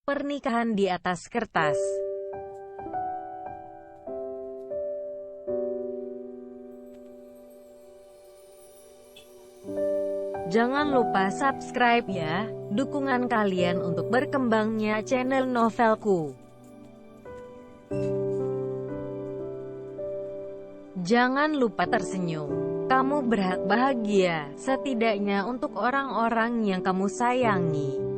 Pernikahan di atas kertas. Jangan lupa subscribe ya, dukungan kalian untuk berkembangnya channel novelku. Jangan lupa tersenyum. Kamu berhak bahagia, setidaknya untuk orang-orang yang kamu sayangi.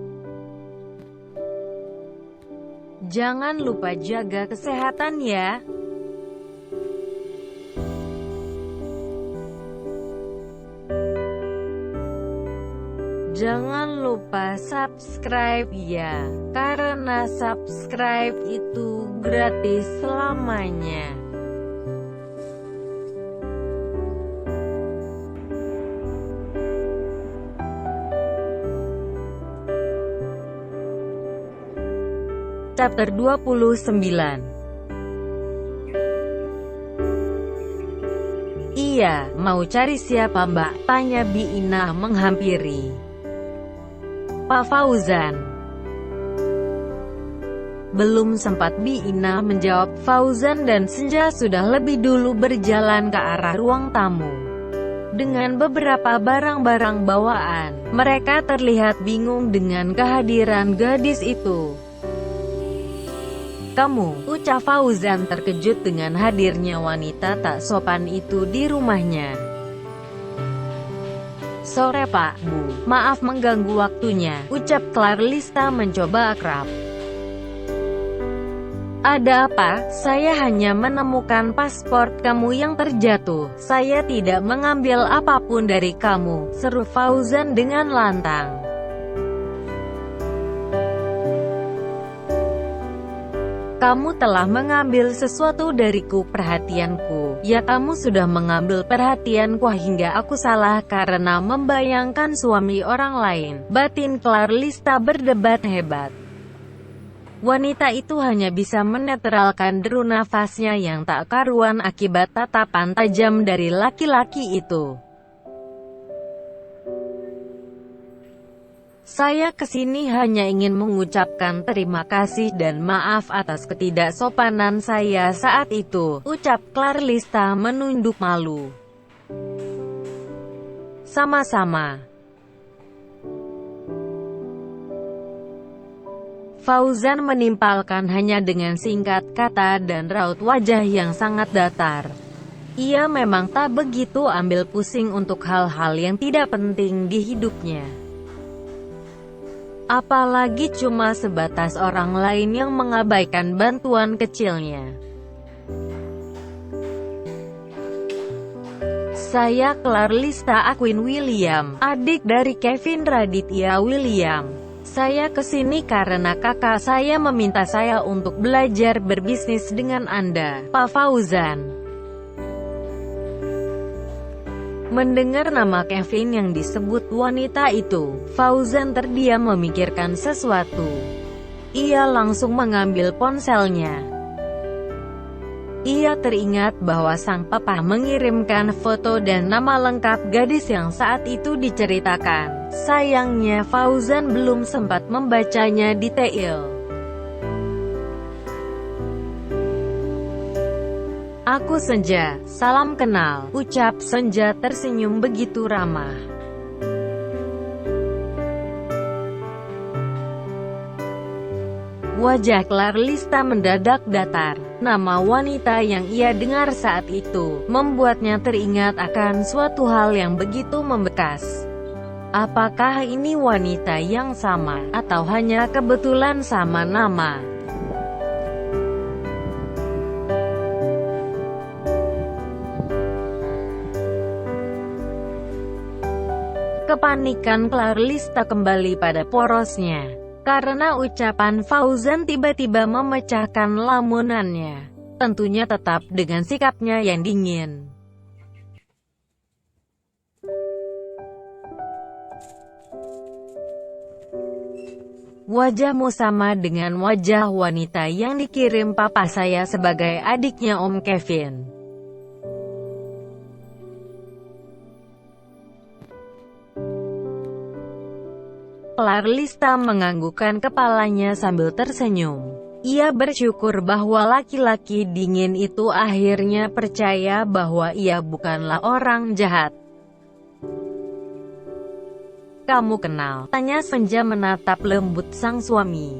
Jangan lupa jaga kesehatan ya. Jangan lupa subscribe ya, karena subscribe itu gratis selamanya. Chapter 29. Iya, mau cari siapa mbak? Tanya Bi Ina menghampiri Pak Fauzan. Belum sempat Bi Ina menjawab, Fauzan dan Senja sudah lebih dulu berjalan ke arah ruang tamu. Dengan beberapa barang-barang bawaan, mereka terlihat bingung dengan kehadiran gadis itu. Kamu, ucap Fauzan terkejut dengan hadirnya wanita tak sopan itu di rumahnya. Sore Pak, Bu, maaf mengganggu waktunya, ucap Clarlista mencoba akrab. Ada apa? Saya hanya menemukan paspor kamu yang terjatuh. Saya tidak mengambil apapun dari kamu, seru Fauzan dengan lantang. Kamu telah mengambil sesuatu dariku, perhatianku. Ya, kamu sudah mengambil perhatianku hingga aku salah karena membayangkan suami orang lain. Batin Clarlista berdebat hebat. Wanita itu hanya bisa menetralkan deru nafasnya yang tak karuan akibat tatapan tajam dari laki-laki itu. Saya kesini hanya ingin mengucapkan terima kasih dan maaf atas ketidaksopanan saya saat itu, ucap Clarlista menunduk malu. Sama-sama. Fauzan menimpalkan hanya dengan singkat kata dan raut wajah yang sangat datar. Ia memang tak begitu ambil pusing untuk hal-hal yang tidak penting di hidupnya. Apalagi cuma sebatas orang lain yang mengabaikan bantuan kecilnya. Saya Clarlista Aquin William, adik dari Kevin Raditya William. Saya kesini karena kakak saya meminta saya untuk belajar berbisnis dengan Anda, Pak Fauzan. Mendengar nama Kevin yang disebut wanita itu, Fauzan terdiam memikirkan sesuatu. Ia langsung mengambil ponselnya. Ia teringat bahwa sang papa mengirimkan foto dan nama lengkap gadis yang saat itu diceritakan. Sayangnya Fauzan belum sempat membacanya detail. Aku Senja, salam kenal, ucap Senja tersenyum begitu ramah. Wajah Clarlista mendadak datar. Nama wanita yang ia dengar saat itu, membuatnya teringat akan suatu hal yang begitu membekas. Apakah ini wanita yang sama, atau hanya kebetulan sama nama? Kepanikan Clarlista kembali pada porosnya, karena ucapan Fauzan tiba-tiba memecahkan lamunannya. Tentunya tetap dengan sikapnya yang dingin. Wajahmu sama dengan wajah wanita yang dikirim papa saya sebagai adiknya Om Kevin. Clarlista menganggukkan kepalanya sambil tersenyum. Ia bersyukur bahwa laki-laki dingin itu akhirnya percaya bahwa ia bukanlah orang jahat. "Kamu kenal?" tanya Senja menatap lembut sang suami.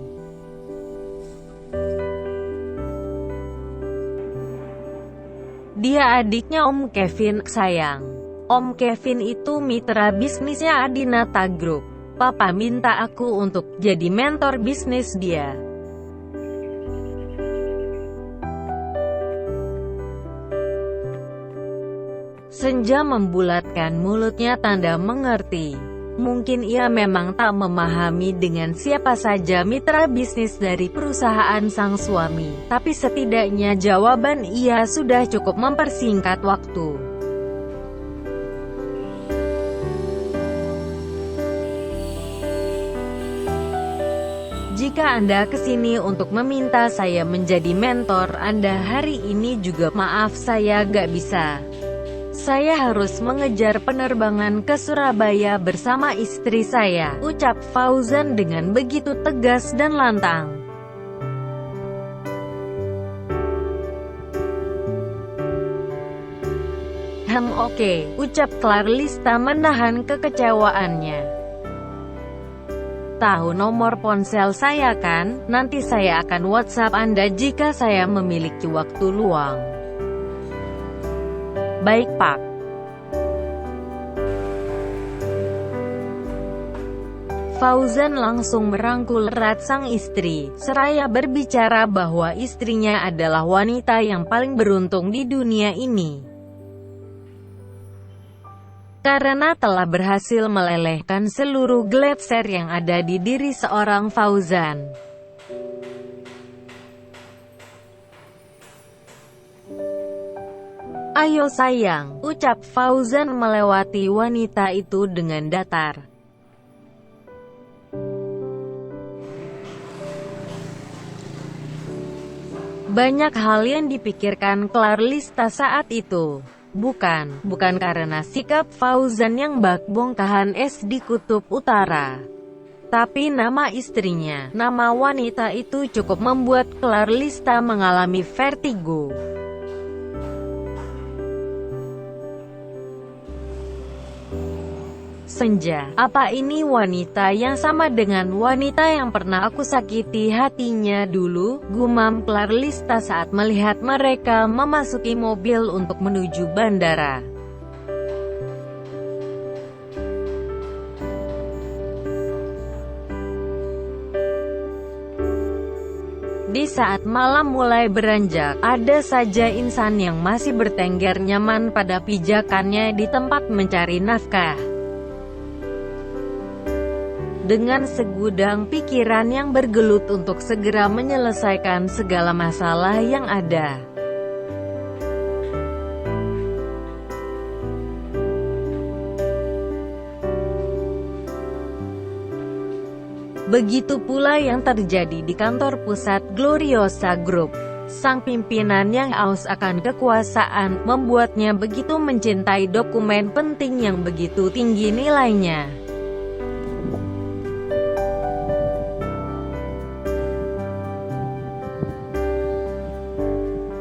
"Dia adiknya Om Kevin, sayang. Om Kevin itu mitra bisnisnya Adinata Group. Papa minta aku untuk jadi mentor bisnis dia." Senja membulatkan mulutnya tanda mengerti. Mungkin ia memang tak memahami dengan siapa saja mitra bisnis dari perusahaan sang suami, tapi setidaknya jawaban ia sudah cukup mempersingkat waktu. "Jika Anda kesini untuk meminta saya menjadi mentor Anda hari ini juga, maaf saya gak bisa. Saya harus mengejar penerbangan ke Surabaya bersama istri saya," ucap Fauzan dengan begitu tegas dan lantang. Oke," ucap Clarlista menahan kekecewaannya. "Tahu nomor ponsel saya kan? Nanti saya akan WhatsApp Anda jika saya memiliki waktu luang." "Baik, Pak." Fauzan langsung merangkul erat sang istri, seraya berbicara bahwa istrinya adalah wanita yang paling beruntung di dunia ini. Karena telah berhasil melelehkan seluruh gletser yang ada di diri seorang Fauzan. "Ayo sayang," ucap Fauzan melewati wanita itu dengan datar. Banyak hal yang dipikirkan Clarlista saat itu. Bukan karena sikap Fauzan yang bak bongkahan es di kutub utara. Tapi nama istrinya, nama wanita itu cukup membuat Clarlista mengalami vertigo. "Senja, apa ini wanita yang sama dengan wanita yang pernah aku sakiti hatinya dulu?" gumam Clarlista saat melihat mereka memasuki mobil untuk menuju bandara. Di saat malam mulai beranjak, ada saja insan yang masih bertengger nyaman pada pijakannya di tempat mencari nafkah. Dengan segudang pikiran yang bergelut untuk segera menyelesaikan segala masalah yang ada. Begitu pula yang terjadi di kantor pusat Gloriosa Group. Sang pimpinan yang aus akan kekuasaan, membuatnya begitu mencintai dokumen penting yang begitu tinggi nilainya.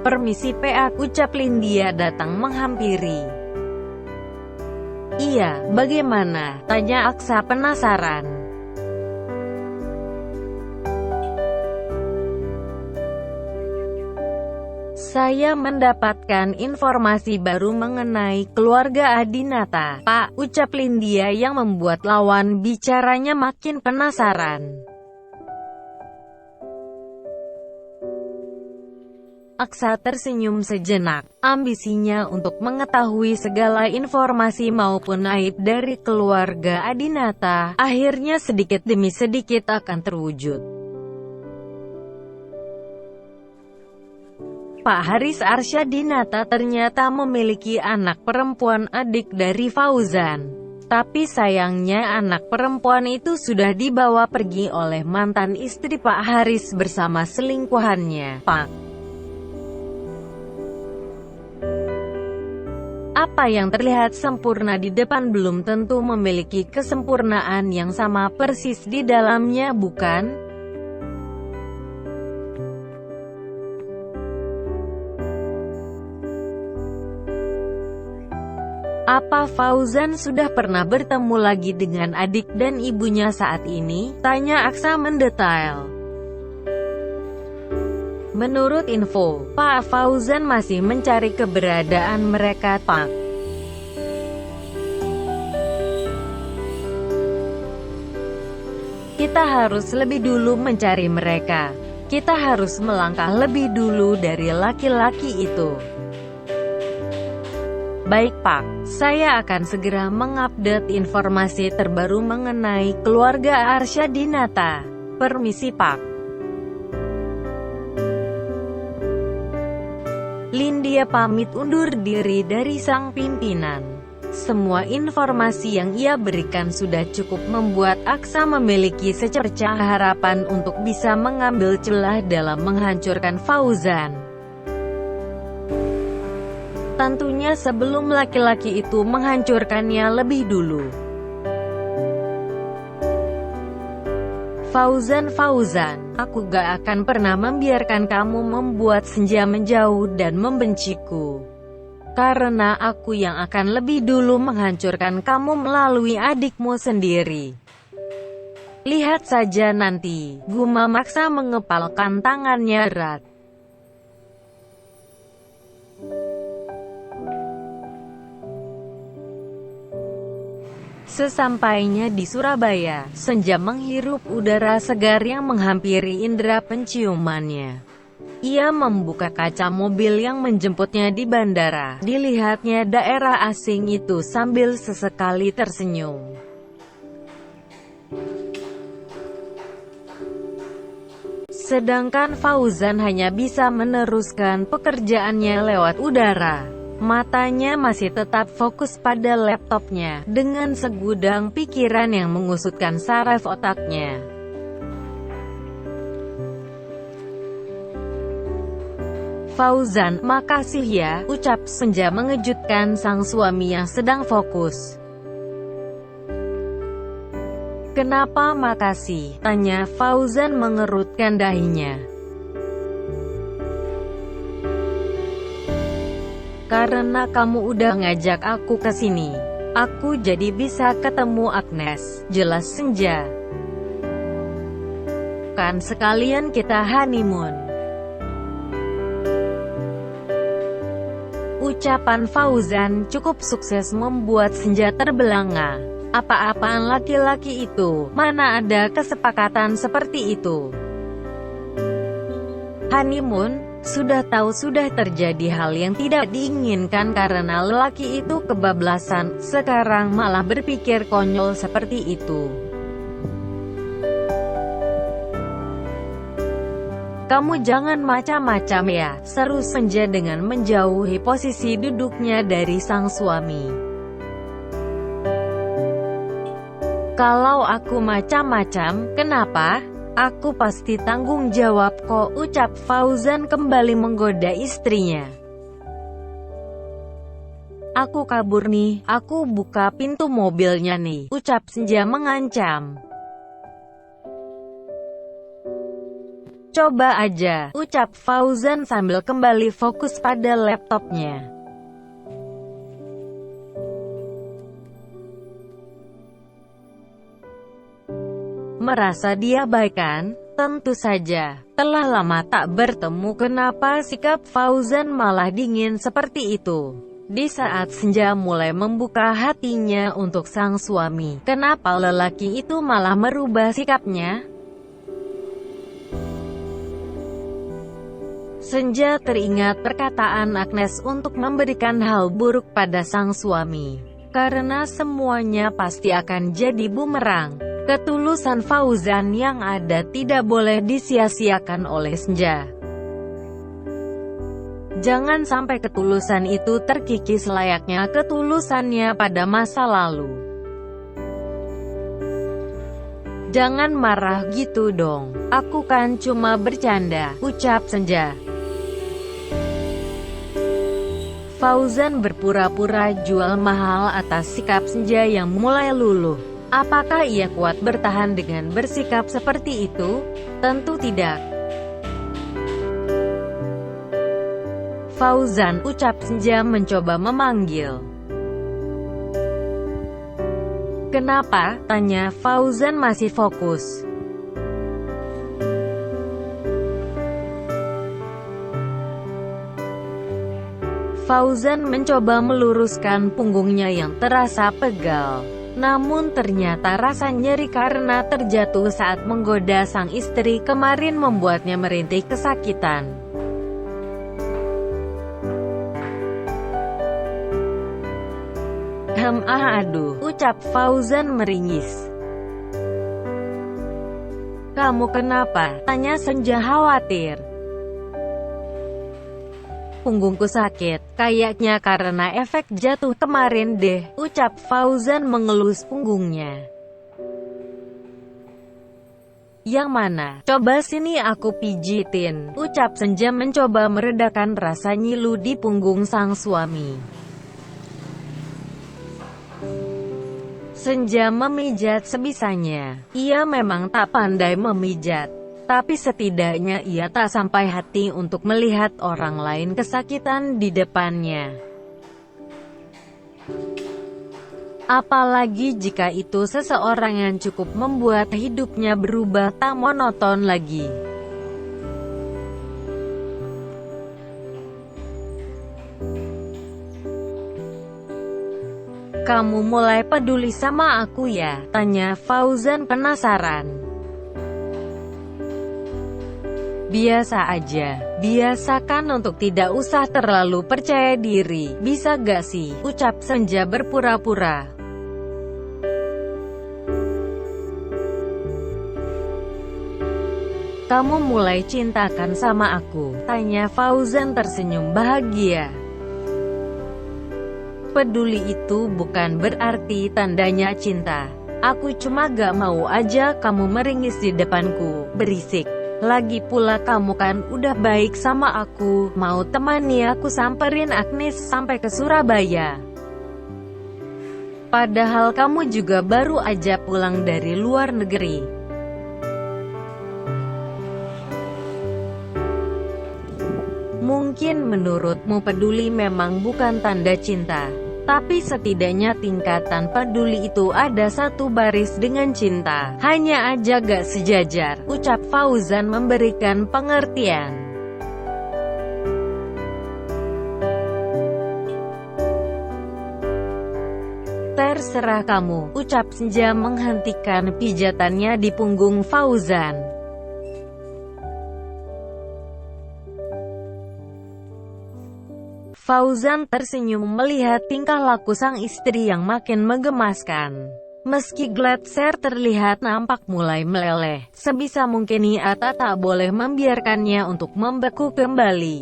"Permisi PA," ucap Lindia datang menghampiri. "Iya, bagaimana?" tanya Aksa penasaran. "Saya mendapatkan informasi baru mengenai keluarga Adinata, Pak," ucap Lindia yang membuat lawan bicaranya makin penasaran. Aksa tersenyum sejenak. Ambisinya untuk mengetahui segala informasi maupun aib dari keluarga Adinata, akhirnya sedikit demi sedikit akan terwujud. Pak Haris Arsyadinata ternyata memiliki anak perempuan, adik dari Fauzan. Tapi sayangnya anak perempuan itu sudah dibawa pergi oleh mantan istri Pak Haris bersama selingkuhannya, Pak. Apa yang terlihat sempurna di depan belum tentu memiliki kesempurnaan yang sama persis di dalamnya, bukan? Apa Fauzan sudah pernah bertemu lagi dengan adik dan ibunya saat ini? Tanya Aksa mendetail. Menurut info, Pak Fauzan masih mencari keberadaan mereka, Pak. Kita harus lebih dulu mencari mereka. Kita harus melangkah lebih dulu dari laki-laki itu. Baik Pak, saya akan segera mengupdate informasi terbaru mengenai keluarga Arsyadinata. Permisi Pak. Lindia pamit undur diri dari sang pimpinan. Semua informasi yang ia berikan sudah cukup membuat Aksa memiliki secercah harapan untuk bisa mengambil celah dalam menghancurkan Fauzan. Tentunya sebelum laki-laki itu menghancurkannya lebih dulu. Fauzan, aku gak akan pernah membiarkan kamu membuat Senja menjauh dan membenciku. Karena aku yang akan lebih dulu menghancurkan kamu melalui adikmu sendiri. Lihat saja nanti, Guma maksa mengepalkan tangannya erat. Sesampainya di Surabaya, Senja menghirup udara segar yang menghampiri indera penciumannya. Ia membuka kaca mobil yang menjemputnya di bandara. Dilihatnya daerah asing itu sambil sesekali tersenyum. Sedangkan Fauzan hanya bisa meneruskan pekerjaannya lewat udara. Matanya masih tetap fokus pada laptopnya, dengan segudang pikiran yang mengusutkan saraf otaknya. Fauzan, makasih ya, ucap Senja mengejutkan sang suami yang sedang fokus. Kenapa makasih? Tanya Fauzan mengerutkan dahinya. Karena kamu udah ngajak aku ke sini, aku jadi bisa ketemu Agnes, jelas Senja. Kan sekalian kita honeymoon. Ucapan Fauzan cukup sukses membuat Senja terbelanga. Apa-apaan laki-laki itu, mana ada kesepakatan seperti itu. Honeymoon? Sudah tahu sudah terjadi hal yang tidak diinginkan karena lelaki itu kebablasan, sekarang malah berpikir konyol seperti itu. Kamu jangan macam-macam ya, seru Senja dengan menjauhi posisi duduknya dari sang suami. Kalau aku macam-macam, kenapa? Aku pasti tanggung jawab kok, ucap Fauzan kembali menggoda istrinya. Aku kabur nih, aku buka pintu mobilnya nih, ucap Senja mengancam. Coba aja, ucap Fauzan sambil kembali fokus pada laptopnya. Merasa dia baik kan? Tentu saja. Telah lama tak bertemu, kenapa sikap Fauzan malah dingin seperti itu? Di saat Senja mulai membuka hatinya untuk sang suami, kenapa lelaki itu malah merubah sikapnya? Senja teringat perkataan Agnes untuk memberikan hal buruk pada sang suami. Karena semuanya pasti akan jadi bumerang. Ketulusan Fauzan yang ada tidak boleh disia-siakan oleh Senja. Jangan sampai ketulusan itu terkikis layaknya ketulusannya pada masa lalu. Jangan marah gitu dong, aku kan cuma bercanda, ucap Senja. Fauzan berpura-pura jual mahal atas sikap Senja yang mulai luluh. Apakah ia kuat bertahan dengan bersikap seperti itu? Tentu tidak. Fauzan, ucap Senja mencoba memanggil. Kenapa? Tanya Fauzan masih fokus. Fauzan mencoba meluruskan punggungnya yang terasa pegal. Namun ternyata rasa nyeri karena terjatuh saat menggoda sang istri kemarin membuatnya merintih kesakitan. Aduh, ucap Fauzan meringis. Kamu kenapa? Tanya Senja khawatir. Punggungku sakit, kayaknya karena efek jatuh kemarin deh, ucap Fauzan mengelus punggungnya. Yang mana? Coba sini aku pijitin, ucap Senja mencoba meredakan rasa nyilu di punggung sang suami. Senja memijat sebisanya. Ia memang tak pandai memijat, tapi setidaknya ia tak sampai hati untuk melihat orang lain kesakitan di depannya. Apalagi jika itu seseorang yang cukup membuat hidupnya berubah tak monoton lagi. Kamu mulai peduli sama aku ya? Tanya Fauzan penasaran. Biasa aja. Biasakan untuk tidak usah terlalu percaya diri. Bisa gak sih? Ucap Senja berpura-pura. Kamu mulai cintakan sama aku? Tanya Fauzan tersenyum bahagia. Peduli itu bukan berarti tandanya cinta. Aku cuma gak mau aja kamu meringis di depanku, berisik. Lagi pula kamu kan udah baik sama aku, mau temani aku samperin Agnes sampai ke Surabaya. Padahal kamu juga baru aja pulang dari luar negeri. Mungkin menurutmu peduli memang bukan tanda cinta, tapi setidaknya tingkatan peduli itu ada satu baris dengan cinta. Hanya aja gak sejajar, ucap Fauzan memberikan pengertian. Terserah kamu, ucap Senja menghentikan pijatannya di punggung Fauzan. Fauzan tersenyum melihat tingkah laku sang istri yang makin menggemaskan. Meski Gletser terlihat nampak mulai meleleh, sebisa mungkin ia tak boleh membiarkannya untuk membeku kembali.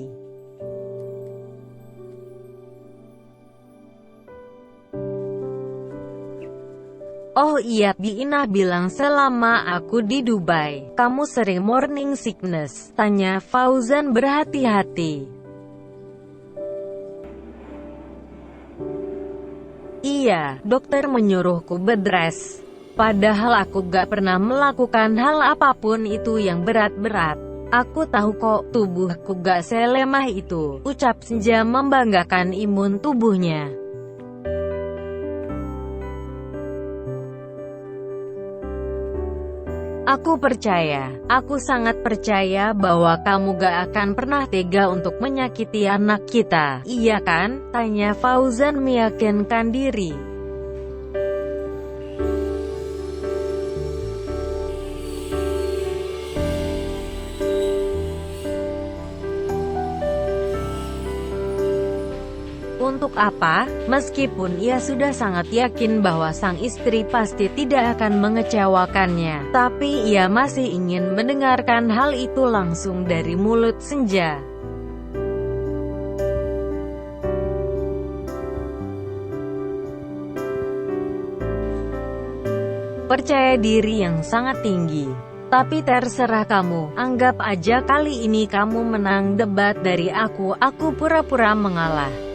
Oh iya, Biinah bilang selama aku di Dubai, kamu sering morning sickness? Tanya Fauzan berhati-hati. Iya, dokter menyuruhku bedrest. Padahal aku gak pernah melakukan hal apapun itu yang berat-berat. Aku tahu kok, tubuhku gak selemah itu, ucap Senja membanggakan imun tubuhnya. Aku sangat percaya bahwa kamu gak akan pernah tega untuk menyakiti anak kita, iya kan? Tanya Fauzan meyakinkan diri. Untuk apa? Meskipun ia sudah sangat yakin bahwa sang istri pasti tidak akan mengecewakannya, tapi ia masih ingin mendengarkan hal itu langsung dari mulut Senja. Percaya diri yang sangat tinggi. Tapi terserah kamu, anggap aja kali ini kamu menang debat dari aku pura-pura mengalah.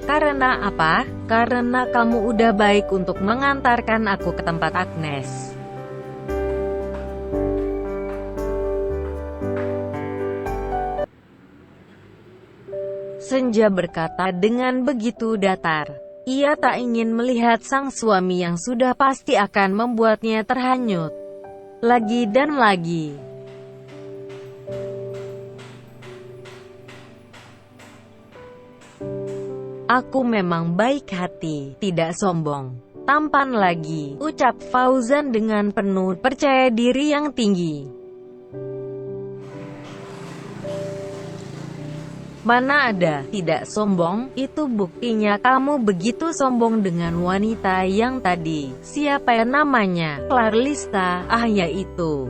Karena apa? Karena kamu udah baik untuk mengantarkan aku ke tempat Agnes. Senja berkata dengan begitu datar. Ia tak ingin melihat sang suami yang sudah pasti akan membuatnya terhanyut lagi dan lagi. Aku memang baik hati, tidak sombong, tampan lagi, ucap Fauzan dengan penuh percaya diri yang tinggi. Mana ada, tidak sombong, itu buktinya kamu begitu sombong dengan wanita yang tadi. Siapa ya namanya? Clarlista, ya itu.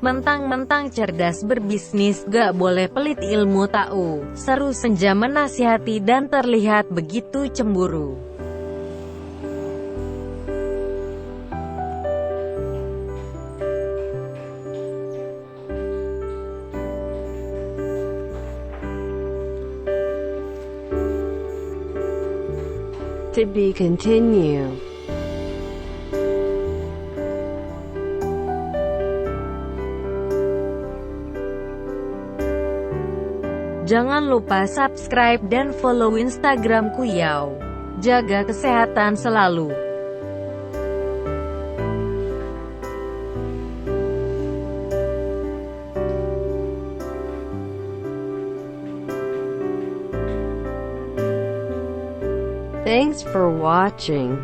Mentang-mentang cerdas berbisnis, gak boleh pelit ilmu tahu. Seru Senja menasihati dan terlihat begitu cemburu. To be continued. Jangan lupa subscribe dan follow Instagramku Yao. Jaga kesehatan selalu. Thanks for watching.